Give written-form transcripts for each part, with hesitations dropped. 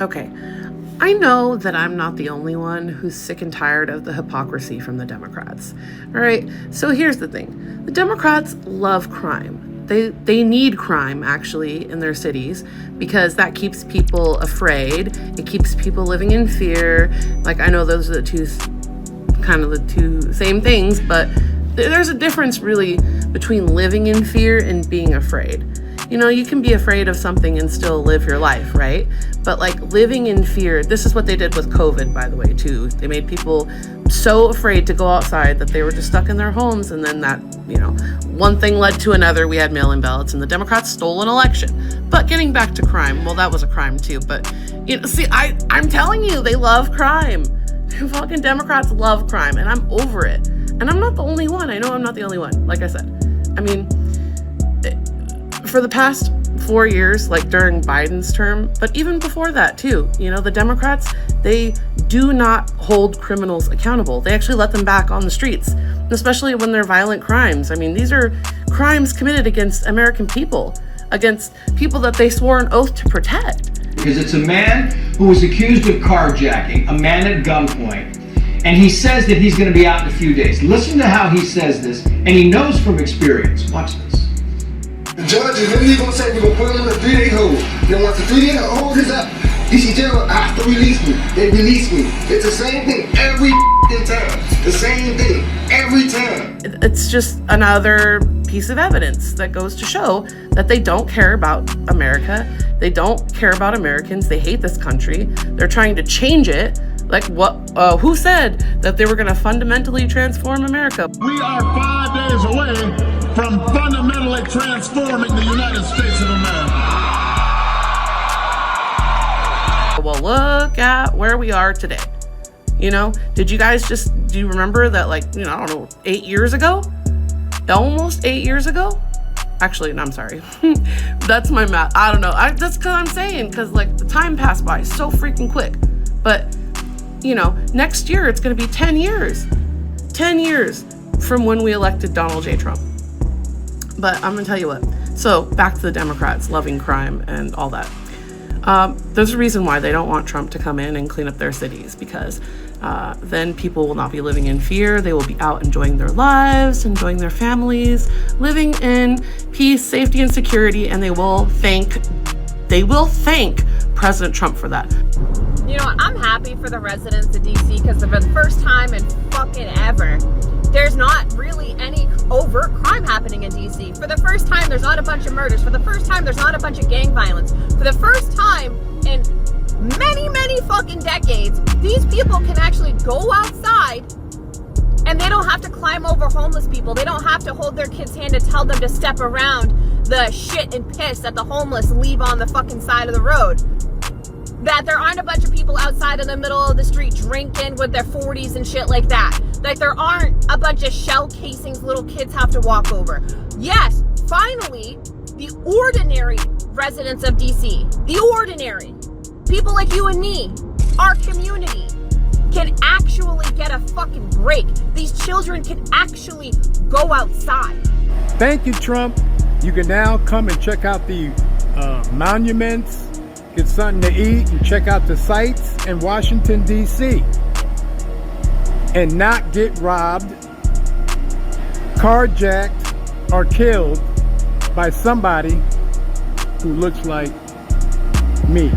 Okay, I know that I'm not the only one who's sick and tired of the hypocrisy from the Democrats. All right, so here's the thing. The Democrats love crime. They need crime, actually, in their cities because that keeps people afraid. It keeps people living in fear. Like, I know those are the two same things, but there's a difference, really, between living in fear and being afraid. You know, you can be afraid of something and still live your life, right? But like living in fear, this is what they did with COVID, by the way, too. They made people so afraid to go outside that they were just stuck in their homes. And then that, one thing led to another. We had mail-in ballots and the Democrats stole an election. But getting back to crime, well, that was a crime too. But, see, I'm telling you, they love crime. Fucking Democrats love crime and I'm over it. And I'm not the only one. I know I'm not the only one, like I said. I mean, for the past 4 years, like during Biden's term, but even before that too, the Democrats, they do not hold criminals accountable. They actually let them back on the streets, especially when they're violent crimes. I mean, these are crimes committed against American people, against people that they swore an oath to protect. Because it's a man who was accused of carjacking, a man at gunpoint, and he says that he's going to be out in a few days. Listen to how he says this, and he knows from experience. Watch this. The judge is literally going to say we're going to put him in a 3-day hold. Then once the 3-day hold is up, DC General has to release me. They release me. It's the same thing every time. The same thing every time. It's just another piece of evidence that goes to show that they don't care about America. They don't care about Americans. They hate this country. They're trying to change it. Like what? Who said that they were going to fundamentally transform America? We are 5 days away from fundamentally transforming the United States of America. Well, look at where we are today. Did you guys do you remember that, I don't know, 8 years ago? Almost 8 years ago? Actually, no, I'm sorry. That's my math. I don't know. That's because I'm saying, because the time passed by so freaking quick. But, next year it's going to be 10 years. 10 years from when we elected Donald J. Trump. But I'm going to tell you what. So back to the Democrats loving crime and all that. There's a reason why they don't want Trump to come in and clean up their cities, because then people will not be living in fear. They will be out enjoying their lives, enjoying their families, living in peace, safety, and security, and they will thank President Trump for that. I'm happy for the residents of DC because for the first time in fucking ever, there's not really any overt crime happening in DC. For the first time, there's not a bunch of murders. For the first time, there's not a bunch of gang violence. For the first time in many, many fucking decades, these people can actually go outside and they don't have to climb over homeless people. They don't have to hold their kids' hand to tell them to step around the shit and piss that the homeless leave on the fucking side of the road. That there aren't a bunch of people outside in the middle of the street drinking with their 40s and shit like that. Like there aren't a bunch of shell casings little kids have to walk over. Yes, finally, the ordinary residents of DC, the ordinary, people like you and me, our community, can actually get a fucking break. These children can actually go outside. Thank you, Trump. You can now come and check out the monuments, get something to eat, and check out the sites in Washington, D.C. and not get robbed, carjacked, or killed by somebody who looks like me.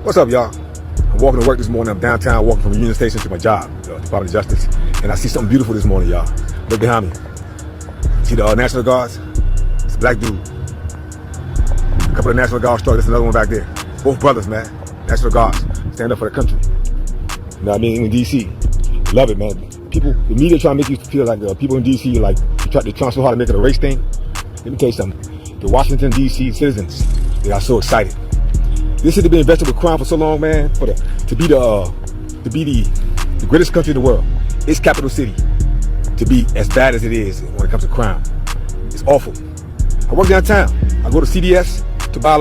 What's up, y'all? I'm walking to work this morning. I'm downtown, walking from the Union Station to my job, Department of Justice, and I see something beautiful this morning, y'all. Look behind me. See the National Guards? It's a black dude. A couple of National Guards started. There's another one back there. Both brothers, man. National Guards. Stand up for the country. You know what I mean? In D.C. Love it, man. People, the media trying to make you feel like people in D.C. like they're trying so hard to make it a race thing. Let me tell you something. The Washington, D.C. citizens, they are so excited. This city been invested with crime for so long, man. To be the greatest country in the world, its capital city, to be as bad as it is when it comes to crime, it's awful. I work downtown. I go to CVS to buy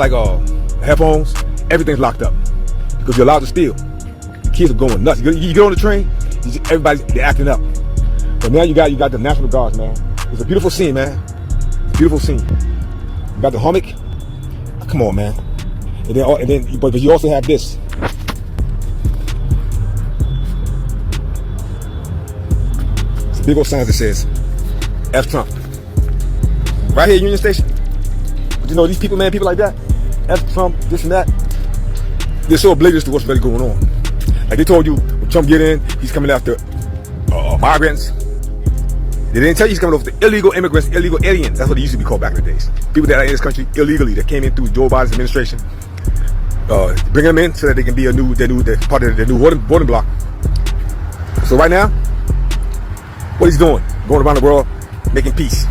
headphones. Everything's locked up because you're allowed to steal. The kids are going nuts. You get on the train, they're acting up. But now you got the National Guards, man. It's a beautiful scene, man. It's a beautiful scene. You got the hummock. Come on, man. But you also have this. It's a big old sign that says, F Trump. Right here at Union Station. But you know, these people, man, people like that, F Trump, this and that, they're so oblivious to what's really going on. Like they told you, when Trump get in, he's coming after migrants. They didn't tell you he's coming after illegal immigrants, illegal aliens. That's what they used to be called back in the days. People that are in this country illegally, that came in through Joe Biden's administration. Bring them in so that they can be they're part of the new voting bloc. So right now, what he's doing, going around the world, making peace.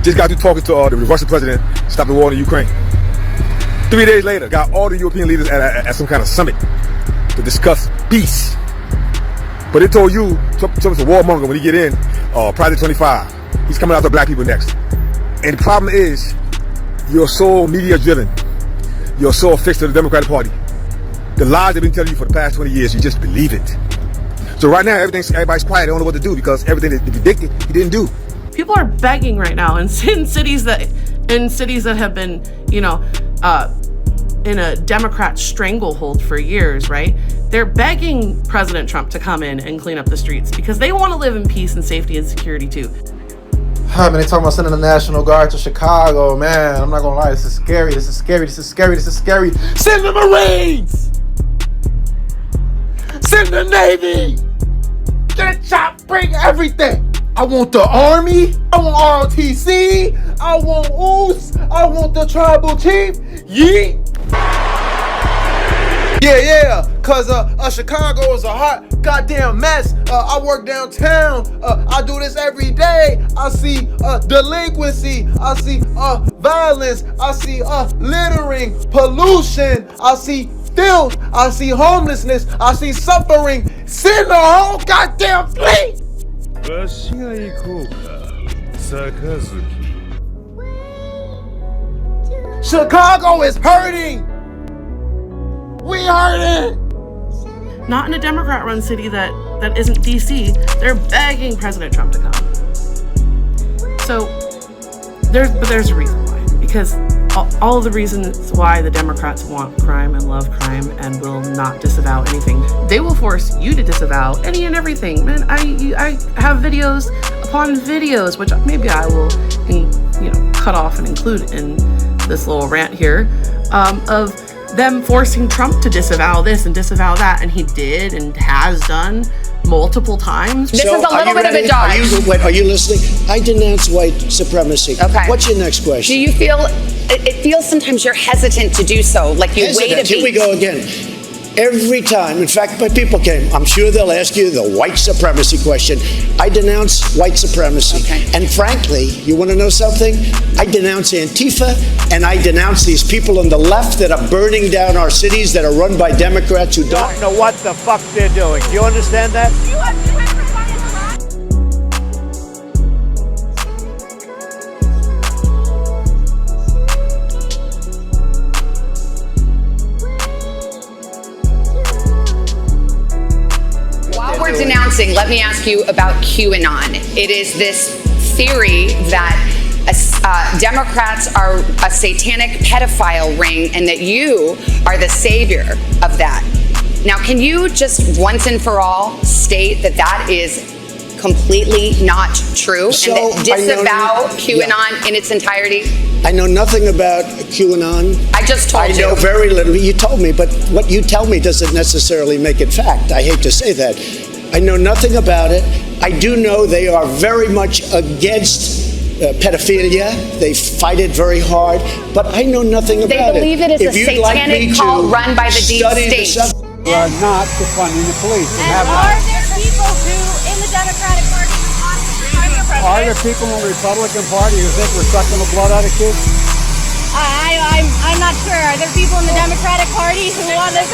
Just got through talking to the Russian president, stop the war in Ukraine. 3 days later, got all the European leaders at some kind of summit to discuss peace. But they told you, Trump's a warmonger when he get in, Project 25. He's coming after black people next. And the problem is, you're so media driven. You're so affixed to the Democratic Party. The lies they've been telling you for the past 20 years, you just believe it. So right now, everybody's quiet. They don't know what to do because everything they predicted, he didn't do. People are begging right now in cities that have been, in a Democrat stranglehold for years, right? They're begging President Trump to come in and clean up the streets because they want to live in peace and safety and security too. Man, they talking about sending the National Guard to Chicago, man. I'm not gonna lie, this is scary. This is scary. Send the Marines! Send the Navy! Get shot, bring everything! I want the Army, I want ROTC, I want OOS, I want the tribal chief, yeet! Yeah, cause Chicago is a hot goddamn mess. I work downtown, I do this every day. I see delinquency, I see violence, I see littering, pollution, I see filth, I see homelessness, I see suffering. Send the whole goddamn fleet! Chicago is hurting! We hurting! Not in a Democrat-run city that isn't DC. They're begging President Trump to come. So there's a reason why. Because all of the reasons why the Democrats want crime and love crime and will not disavow anything, they will force you to disavow any and everything. Man, I have videos upon videos, which maybe I will, cut off and include in this little rant here, of them forcing Trump to disavow this and disavow that, and he did and has done multiple times. This is a little bit of a dodge. Are you listening? I denounce white supremacy. Okay. What's your next question? Do you feel, it feels sometimes you're hesitant to do so, like you wait a beat. Here we go again. Every time, in fact, my people came, I'm sure they'll ask you the white supremacy question. I denounce white supremacy. Okay. And frankly, you want to know something? I denounce Antifa, and I denounce these people on the left that are burning down our cities that are run by Democrats who don't know what the fuck they're doing. Do you understand that? Denouncing, let me ask you about QAnon. It is this theory that Democrats are a satanic pedophile ring and that you are the savior of that. Now, can you just once and for all state that that is completely not true and that disavow QAnon in its entirety? I know nothing about QAnon. I just told you. I know very little. You told me, but what you tell me doesn't necessarily make it fact. I hate to say that. I know nothing about it. I do know they are very much against pedophilia. They fight it very hard, but I know nothing about it. They believe it is a satanic cult run by the deep state. We are not defunding the police. And are there people who, in the Democratic Party, who want to run for president? Are there people in the Republican Party who think we're sucking the blood out of kids? I'm not sure. Are there people in the Democratic Party who want to...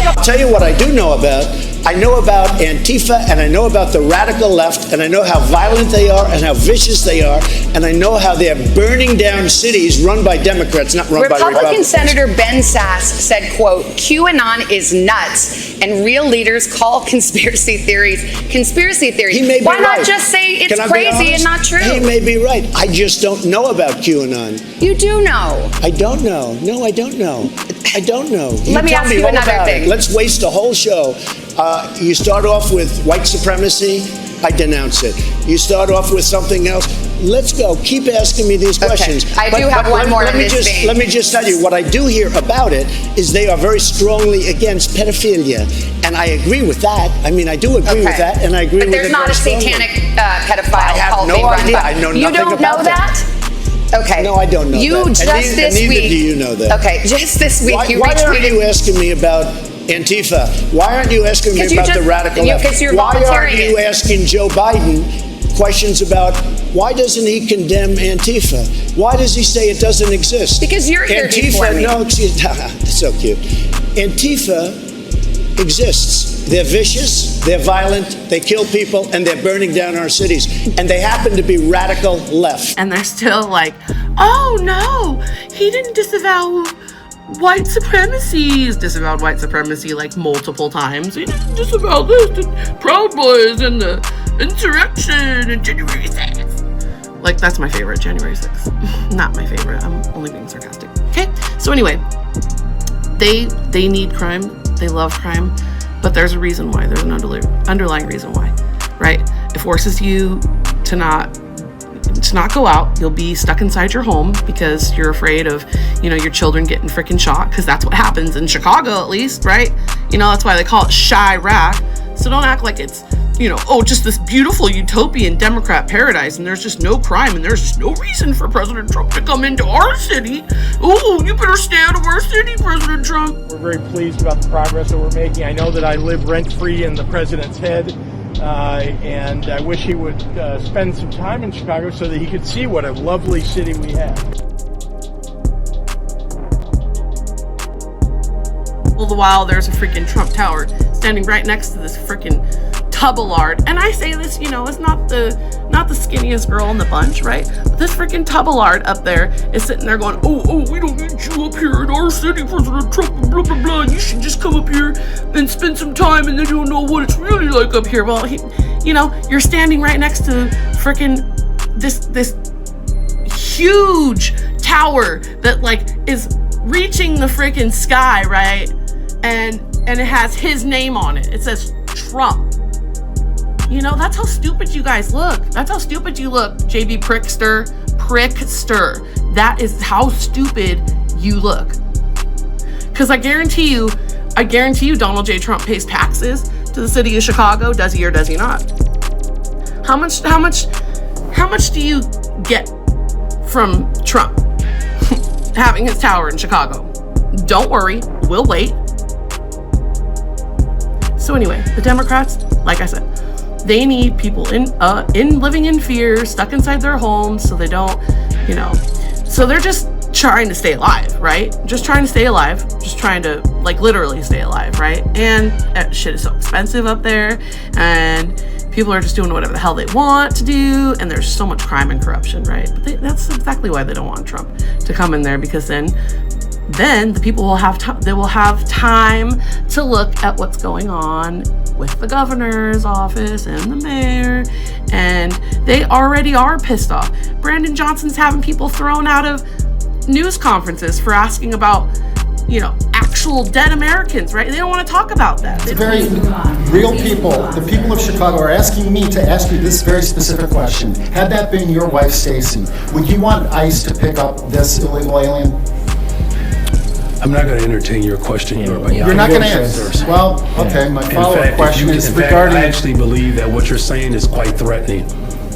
I'll tell you what I do know about. I know about Antifa, and I know about the radical left, and I know how violent they are and how vicious they are, and I know how they're burning down cities run by Democrats, not run by Republicans. Republican Senator Ben Sass said, quote, QAnon is nuts, and real leaders call conspiracy theories conspiracy theories. He may be Why right. not just say it's Can I be crazy and honest? not true? He may be right. I just don't know about QAnon. You do know. I don't know. No, I don't know. I don't know. Let me ask you all another about it. thing. Let's waste a whole show. You start off with white supremacy. I denounce it. You start off with something else. Let's go. Keep asking me these questions. I do have one more in this vein. Let me just tell you, what I do hear about it is they are very strongly against pedophilia. And I agree with that. I mean, I do agree with that, and I agree with it. But there's not a very satanic strongly. pedophile I have cult no being run idea. by- I know You nothing don't know about that? Okay. No, I don't know You that. just and this neither week. do you know that. Okay, just this week Why you aren't retweeted. you asking me about Antifa? Why aren't you asking me 'Cause you about just- the radical you- left? 'cause you're Why aren't volunteering you it. asking Joe Biden questions about why doesn't he condemn Antifa? Why does he say it doesn't exist? Because you're here Antifa, before me. no, excuse, so cute. Antifa exists. They're vicious, they're violent, they kill people, and they're burning down our cities. And they happen to be radical left. And they're still like, oh no, he didn't disavow white supremacy. He's disavowed white supremacy like multiple times. He didn't disavow this, the Proud Boys and the insurrection and January 6th. Like, that's my favorite, January 6th. Not my favorite, I'm only being sarcastic. Okay, so anyway, they need crime, they love crime, but there's a reason why. There's an underlying reason why, right? It forces you to not go out. You'll be stuck inside your home because you're afraid of, your children getting freaking shot, because that's what happens in Chicago, at least, right? That's why they call it Chirac. So don't act like it's, just this beautiful utopian Democrat paradise and there's just no crime and there's just no reason for President Trump to come into our city. Oh, you better stay out of our city, President Trump. We're very pleased about the progress that we're making. I know that I live rent-free in the president's head, and I wish he would spend some time in Chicago so that he could see what a lovely city we have. All the while, there's a freaking Trump Tower standing right next to this freaking Tubalard. And I say this, it's not the skinniest girl in the bunch, right? But this freaking Tubalard up there is sitting there going, oh, we don't need you up here in our city, President Trump, blah, blah, blah. You should just come up here and spend some time and then you'll know what it's really like up here. Well, you're standing right next to freaking this huge tower that is reaching the freaking sky, right? And it has his name on it. It says Trump. That's how stupid you guys look. That's how stupid you look, JB Prickster. That is how stupid you look. Because I guarantee you, Donald J. Trump pays taxes to the city of Chicago. Does he or does he not? How much do you get from Trump having his tower in Chicago? Don't worry, we'll wait. So anyway, the Democrats, like I said, they need people in living in fear, stuck inside their homes, so they don't, so they're just trying to stay alive, right? Just trying to stay alive, just trying to literally stay alive, right? And shit is so expensive up there, and people are just doing whatever the hell they want to do, and there's so much crime and corruption, right? But that's exactly why they don't want Trump to come in there, because then the people will have time to look at what's going on with the governor's office and the mayor, and they already are pissed off. Brandon Johnson's having people thrown out of news conferences for asking about, actual dead Americans, right? They don't want to talk about that. It's very real people. The people of Chicago are asking me to ask you this very specific question. Had that been your wife, Stacy, would you want ICE to pick up this illegal alien? I'm not going to entertain your question. You're not going to answer. Well, okay. My follow-up question is regarding. I actually believe that what you're saying is quite threatening.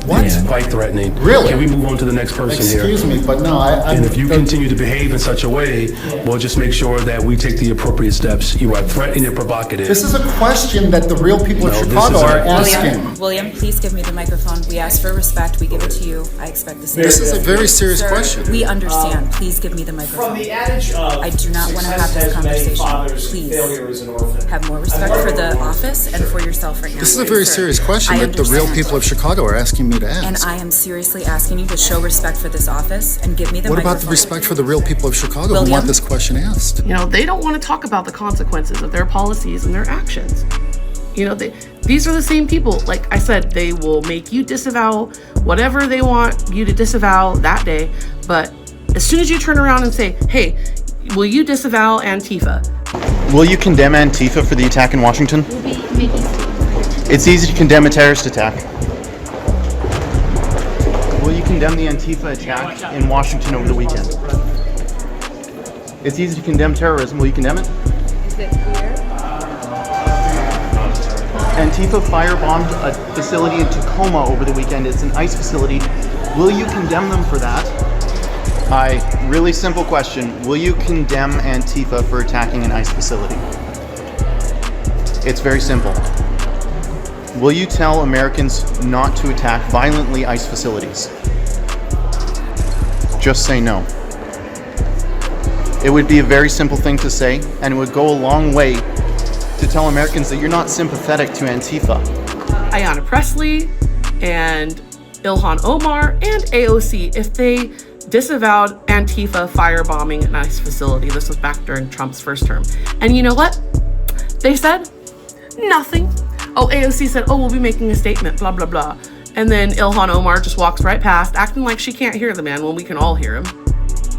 What? It's quite threatening. Really? Can we move on to the next person here? Excuse me, but no, And if you continue to behave in such a way, we'll just make sure that we take the appropriate steps. You are threatening and provocative. This is a question that the real people of Chicago are asking. William, please give me the microphone. We ask for respect. We give it to you. I expect the same. This is a very serious Sir, question. We understand. Please give me the microphone. From the adage of I do not want to have this conversation. Please have more respect for the office and for yourself right now. This is a very Sir, serious question I that the real understand. people of Chicago are asking me to ask. And I am seriously asking you to show respect for this office and give me the What microphone. about the respect for the real people of Chicago who William? want this question asked? You know, they don't want to talk about the consequences of their policies and their actions. You know, these are the same people. Like I said, they will make you disavow whatever they want you to disavow that day. But as soon as you turn around and say, hey, will you disavow Antifa? Will you condemn Antifa for the attack in Washington? It's easy to condemn a terrorist attack. Will you condemn the Antifa attack in Washington over the weekend? It's easy to condemn terrorism. Will you condemn it? Is it clear? Antifa firebombed a facility in Tacoma over the weekend. It's an ICE facility. Will you condemn them for that? Hi, really simple question. Will you condemn Antifa for attacking an ICE facility? It's very simple. Will you tell Americans not to attack violently ICE facilities? Just say no. It would be a very simple thing to say, and it would go a long way to tell Americans that you're not sympathetic to Antifa. Ayanna Pressley and Ilhan Omar and AOC, if they disavowed Antifa firebombing an ICE facility. This was back during Trump's first term. And you know what? They said nothing. Oh, AOC said, oh, we'll be making a statement, blah, blah, blah. And then Ilhan Omar just walks right past, acting like she can't hear the man when we can all hear him.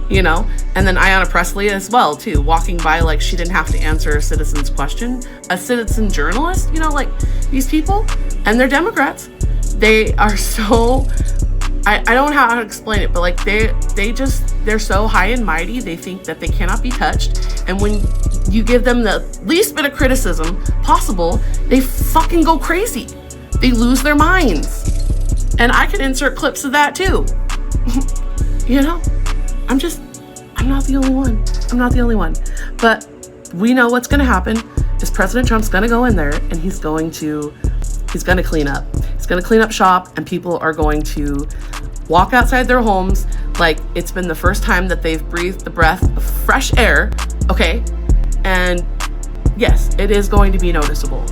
You know? And then Ayanna Pressley as well, too, walking by like she didn't have to answer a citizen's question. A citizen journalist, you know, like these people, and they're Democrats. They are so, I don't know how to explain it, but like they're so high and mighty, they think that they cannot be touched. And when you give them the least bit of criticism possible, they fucking go crazy. They lose their minds. And I can insert clips of that too. You know, I'm not the only one. I'm not the only one. But we know what's going to happen is President Trump's going to go in there and he's going to clean up. He's going to clean up shop, and people are going to walk outside their homes like it's been the first time that they've breathed the breath of fresh air. Okay. And yes, it is going to be noticeable.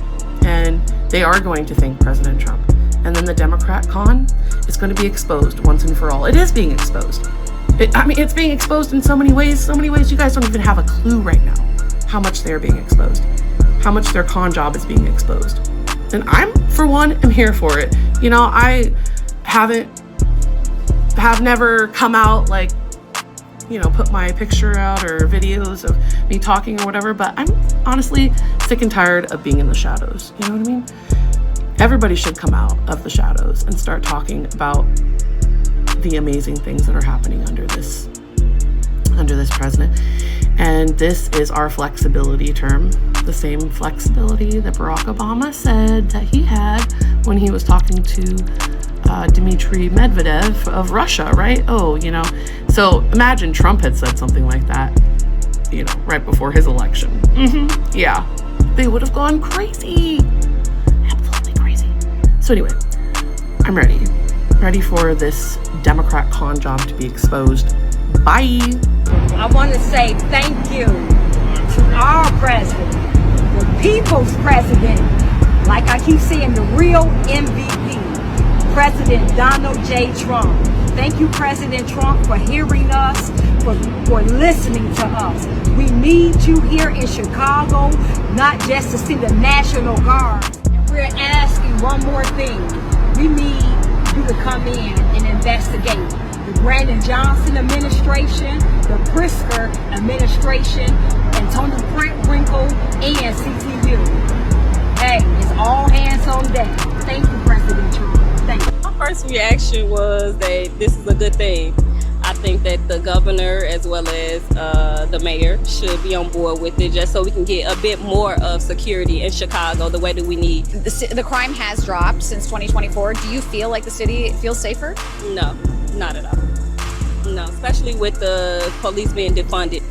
And they are going to thank President Trump. And then the Democrat con is going to be exposed once and for all. It is being exposed. It's being exposed in so many ways. So many ways you guys don't even have a clue right now how much they're being exposed. How much their con job is being exposed. And I'm, for one, am here for it. You know, I have never come out like, you know, put my picture out or videos of me talking or whatever, but I'm honestly sick and tired of being in the shadows. You know what I mean? Everybody should come out of the shadows and start talking about the amazing things that are happening under this president. And this is our flexibility term, the same flexibility that Barack Obama said that he had when he was talking to Dmitry Medvedev of Russia, right? Oh, you know, so imagine Trump had said something like that, you know, right before his election. Yeah, they would have gone crazy, absolutely crazy. So anyway, I'm ready for this Democrat con job to be exposed. Bye. I want to say thank you to our president, the people's president, like I keep saying, the real MVP, President Donald J. Trump. Thank you, President Trump, for hearing us, for listening to us. We need you here in Chicago, not just to see the National Guard. And we're asking one more thing. We need you to come in and investigate the Brandon Johnson administration, the Pritzker administration, and Tony Brinkle and CTU. Hey, it's all hands on deck. Thank you, President Trump. Thank you. My first reaction was that this is a good thing. I think think that the governor as well as the mayor should be on board with it, just so we can get a bit more of security in Chicago the way that we need. The crime has dropped since 2024. Do you feel like the city feels safer? No, not at all. No, especially with the police being defunded.